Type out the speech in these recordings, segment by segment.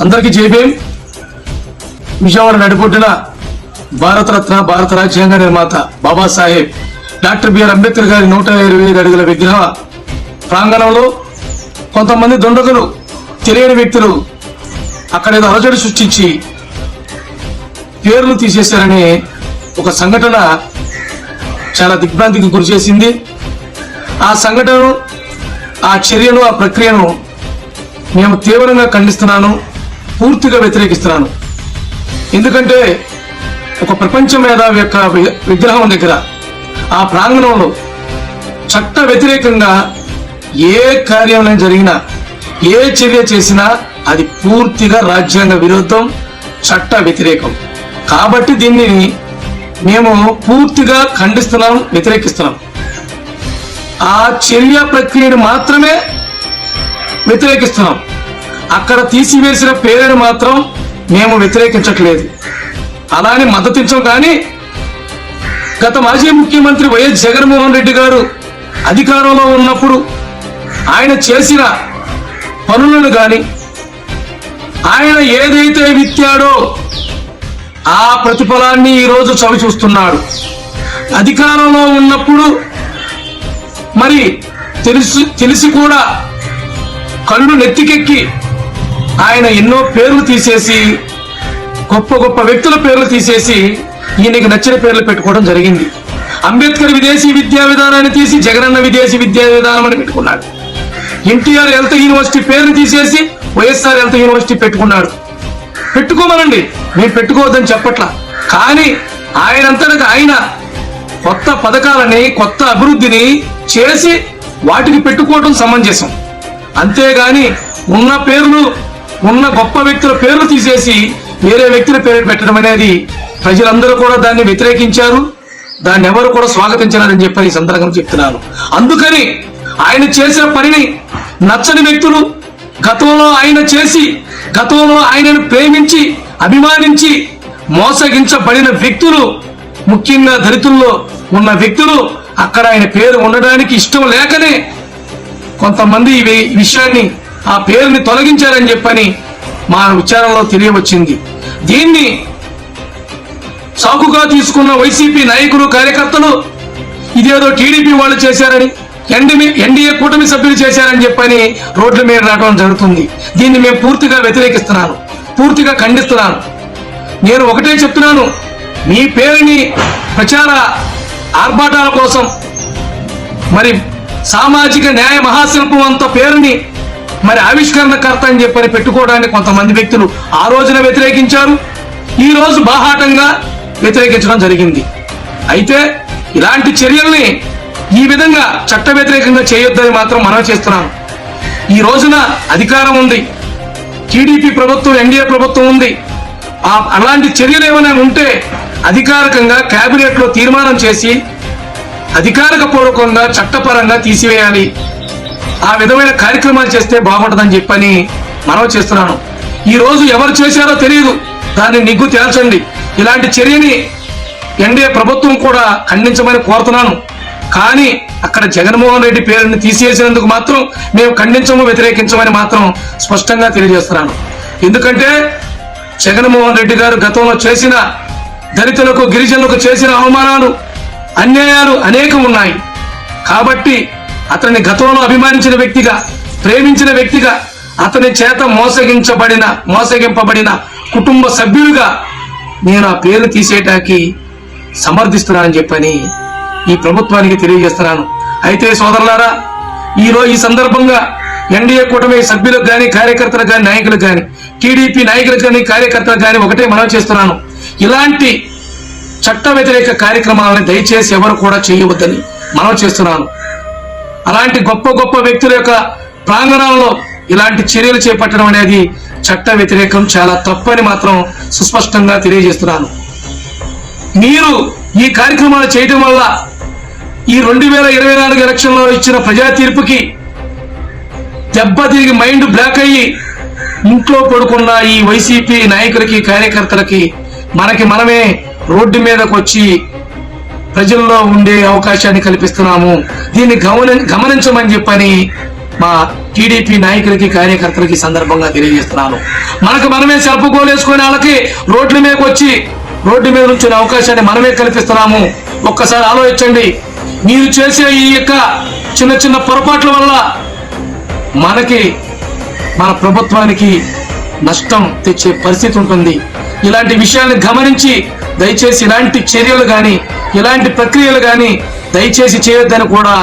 అందరికీ జై భీమ్. విజయవాడ నడిబొడ్డున భారతరత్న భారత రాజ్యాంగ నిర్మాత బాబాసాహెబ్ డాక్టర్ బిఆర్ అంబేద్కర్ గారి 125 అడుగుల విగ్రహ ప్రాంగణంలో కొంతమంది దుండగులు, తెలియని వ్యక్తులు అక్కడేదో అలజడి సృష్టించి పేర్లు తీసేశారనే ఒక సంఘటన చాలా దిగ్భ్రాంతికి గురి చేసింది. ఆ సంఘటనను, ఆ చర్యను, ఆ ప్రక్రియను మేము తీవ్రంగా ఖండిస్తున్నాను, పూర్తిగా వ్యతిరేకిస్తున్నాను. ఎందుకంటే ఒక ప్రపంచ మేధావి యొక్క విగ్రహం దగ్గర, ఆ ప్రాంగణంలో చట్ట వ్యతిరేకంగా ఏ కార్యం జరిగినా, ఏ చర్య చేసినా అది పూర్తిగా రాజ్యాంగ విరుద్ధం, చట్ట వ్యతిరేకం. కాబట్టి దీన్ని మేము పూర్తిగా ఖండిస్తున్నాం, వ్యతిరేకిస్తున్నాం. ఆ చర్య ప్రక్రియను మాత్రమే వ్యతిరేకిస్తున్నాం. అక్కడ తీసివేసిన పేరును మాత్రం మేము వ్యతిరేకించట్లేదు, అలానే మద్దతించం. కానీ గత మాజీ ముఖ్యమంత్రి వైఎస్ జగన్మోహన్ రెడ్డి గారు అధికారంలో ఉన్నప్పుడు ఆయన చేసిన పనులను గాని, ఆయన ఏదైతే విత్తాడో ఆ ప్రతిఫలాన్ని ఈరోజు చవి చూస్తున్నాడు. అధికారంలో ఉన్నప్పుడు మరి తెలిసి కూడా కళ్ళు నెత్తికెక్కి ఆయన ఎన్నో పేర్లు తీసేసి, గొప్ప గొప్ప వ్యక్తుల పేర్లు తీసేసి ఈయనకి నచ్చిన పేర్లు పెట్టుకోవడం జరిగింది. అంబేద్కర్ విదేశీ విద్యా విధానాన్ని తీసి జగనన్న విదేశీ విద్యా విధానం అని పెట్టుకున్నాడు. ఎన్టీఆర్ హెల్త్ యూనివర్సిటీ పేరుని తీసేసి వైఎస్ఆర్ హెల్త్ యూనివర్సిటీ పెట్టుకున్నాడు. పెట్టుకోమనండి, మేము పెట్టుకోవద్దని చెప్పట్లా. కానీ ఆయనంతటా ఆయన కొత్త పథకాలని, కొత్త అభివృద్ధిని చేసి వాటికి పెట్టుకోవడం సమంజసం. అంతేగాని ఉన్న పేర్లు, ఉన్న గొప్ప వ్యక్తుల పేర్లు తీసేసి వేరే వ్యక్తుల పేరు పెట్టడం అనేది ప్రజలందరూ కూడా దాన్ని వ్యతిరేకించారు. దాన్ని ఎవరు కూడా స్వాగతించారని చెప్పి ఈ సందర్భంగా చెప్తున్నాను. అందుకని ఆయన చేసిన పనిని నచ్చని వ్యక్తులు, గతంలో ఆయనను ప్రేమించి, అభిమానించి మోసగించబడిన వ్యక్తులు, ముఖ్యంగా దళితుల్లో ఉన్న వ్యక్తులు, అక్కడ ఆయన పేరు ఉండడానికి ఇష్టం లేకనే కొంతమంది ఈ విషయాన్ని, ఆ పేరుని తొలగించారని చెప్పని మా విచారణలో తెలియవచ్చింది. దీన్ని సాకుగా తీసుకున్న వైసీపీ నాయకులు, కార్యకర్తలు ఇదేదో టీడీపీ వాళ్ళు చేశారని, ఎన్డీఏ కూటమి సభ్యులు చేశారని చెప్పని రోడ్ల మీద రావడం జరుగుతుంది. దీన్ని మేము పూర్తిగా వ్యతిరేకిస్తున్నాను, పూర్తిగా ఖండిస్తున్నాను. నేను ఒకటే చెప్తున్నాను, మీ పేరుని ప్రచార ఆర్భాటాల కోసం, మరి సామాజిక న్యాయ మహాశిల్పం అంత పేరుని మరి ఆవిష్కరణకర్త అని చెప్పని పెట్టుకోవడానికి కొంతమంది వ్యక్తులు ఆ రోజున వ్యతిరేకించారు, ఈ రోజు బాహాటంగా వ్యతిరేకించడం జరిగింది. అయితే ఇలాంటి చర్యల్ని ఈ విధంగా చట్ట వ్యతిరేకంగా చేయొద్దని మాత్రం మనం చేస్తున్నాం. ఈ రోజున అధికారం ఉంది, టీడీపీ ప్రభుత్వం, ఎన్డీఏ ప్రభుత్వం ఉంది. అలాంటి చర్యలు ఏమైనా ఉంటే అధికారికంగా కేబినెట్ లో తీర్మానం చేసి అధికారిక పూర్వకంగా చట్టపరంగా తీసివేయాలి. ఆ విధమైన కార్యక్రమాలు చేస్తే బాగుంటుందని చెప్పని మనం చేస్తున్నాను. ఈ రోజు ఎవరు చేశారో తెలియదు, దాన్ని నిగ్గు తేల్చండి. ఇలాంటి చర్యని ఎన్డీఏ ప్రభుత్వం కూడా ఖండించమని కోరుతున్నాను. కానీ అక్కడ జగన్మోహన్ రెడ్డి పేరుని తీసేసినందుకు మాత్రం మేము ఖండించము, వ్యతిరేకించమని మాత్రం స్పష్టంగా తెలియజేస్తున్నాను. ఎందుకంటే జగన్మోహన్ రెడ్డి గారు గతంలో చేసిన దళితులకు, గిరిజనులకు చేసిన అవమానాలు, అన్యాయాలు అనేకం ఉన్నాయి. కాబట్టి అతన్ని గతంలో అభిమానించిన వ్యక్తిగా, ప్రేమించిన వ్యక్తిగా, అతని చేత మోసగింపబడిన కుటుంబ సభ్యులుగా నేను ఆ పేరు తీసేయటానికి సమర్థిస్తున్నానని చెప్పని ఈ ప్రభుత్వానికి తెలియజేస్తున్నాను. అయితే సోదరులారా, ఈ సందర్భంగా ఎన్డీఏ కూటమి సభ్యులకు గాని, కార్యకర్తలకు గాని, నాయకులకు గాని, టీడీపీ నాయకులకు గాని, కార్యకర్తలకు గాని ఒకటే మనం చేస్తున్నాను, ఇలాంటి చట్ట వ్యతిరేక కార్యక్రమాలను దయచేసి ఎవరు కూడా చేయవద్దని మనం చేస్తున్నాను. అలాంటి గొప్ప గొప్ప వ్యక్తుల యొక్క ప్రాంగణంలో ఇలాంటి చర్యలు చేపట్టడం అనేది చట్ట వ్యతిరేకం, చాలా తప్పని మాత్రం సుస్పష్టంగా తెలియజేస్తున్నాను. మీరు ఈ కార్యక్రమాలు చేయడం వల్ల ఈ 2024 ఎలక్షన్ లో ఇచ్చిన ప్రజా తీర్పుకి దెబ్బ తిరిగి మైండ్ బ్లాక్ అయ్యి ఇంట్లో పడుకున్న ఈ వైసీపీ నాయకులకి, కార్యకర్తలకి మనమే రోడ్డు మీదకి వచ్చి ప్రజల్లో ఉండే అవకాశాన్ని కల్పిస్తున్నాము. దీన్ని గమనించమని చెప్పని మా టీడీపీ నాయకులకి కార్యకర్తలకి సందర్భంగా తెలియజేస్తున్నాను. మనకు మనమే సెల్ఫ్ గోల్ వేసుకునే వాళ్ళకి రోడ్ల మీదకి వచ్చి రోడ్డు మీద నుంచి అవకాశాన్ని మనమే కల్పిస్తున్నాము. ఒక్కసారి ఆలోచించండి. మీరు చేసే ఈ యొక్క చిన్న చిన్న పొరపాట్ల వల్ల మనకి మన ప్రభుత్వానికి నష్టం తెచ్చే పరిస్థితి ఉంటుంది. ఇలాంటి విషయాన్ని గమనించి దయచేసి ఇలాంటి చర్యలు కానీ ఇలాంటి ప్రక్రియలు కానీ దయచేసి చేయొద్దని కూడా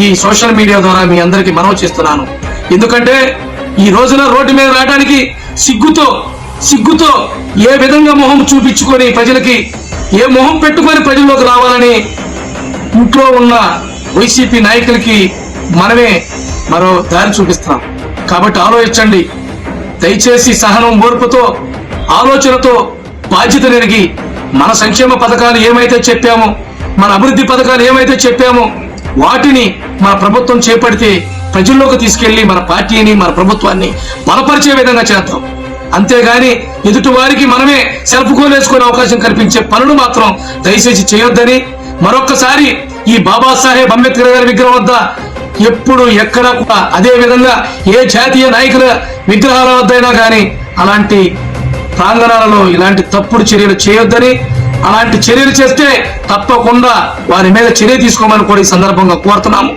ఈ సోషల్ మీడియా ద్వారా మీ అందరికీ మనవి చేస్తున్నాను. ఎందుకంటే ఈ రోజున రోడ్డు మీద రావడానికి సిగ్గుతో ఏ విధంగా మొహం చూపించుకొని ప్రజలకి ఏ మొహం పెట్టుకొని ప్రజల్లోకి రావాలని ఇంట్లో ఉన్న వైసీపీ నాయకులకి మనమే మరో దారి చూపిస్తున్నాం. కాబట్టి ఆలోచించండి. దయచేసి సహనం, ఓర్పుతో, ఆలోచనతో బాధ్యత నెరిగి మన సంక్షేమ పథకాలు ఏమైతే చెప్పామో, మన అభివృద్ధి పథకాలు ఏమైతే చెప్పామో వాటిని మన ప్రభుత్వం చేపడితే ప్రజల్లోకి తీసుకెళ్లి మన పార్టీని, మన ప్రభుత్వాన్ని బలపరిచే విధంగా చేద్దాం. అంతేగాని ఎదుటి వారికి మనమే సెల్ఫ్ గోల్ వేసుకునే అవకాశం కల్పించే పనులు మాత్రం దయచేసి చేయొద్దని మరొక్కసారి ఈ బాబాసాహెబ్ అంబేద్కర్ గారి విగ్రహం వద్ద ఎప్పుడు ఎక్కడ కూడా అదే విధంగా ఏ జాతీయ నాయకుల విగ్రహాల వద్దైనా కానీ అలాంటి ప్రాంగణాలలో ఇలాంటి తప్పుడు చర్యలు చేయొద్దని, అలాంటి చర్యలు చేస్తే తప్పకుండా వారి మీద చర్య తీసుకోమని కూడా ఈ సందర్భంగా కోరుతున్నాము.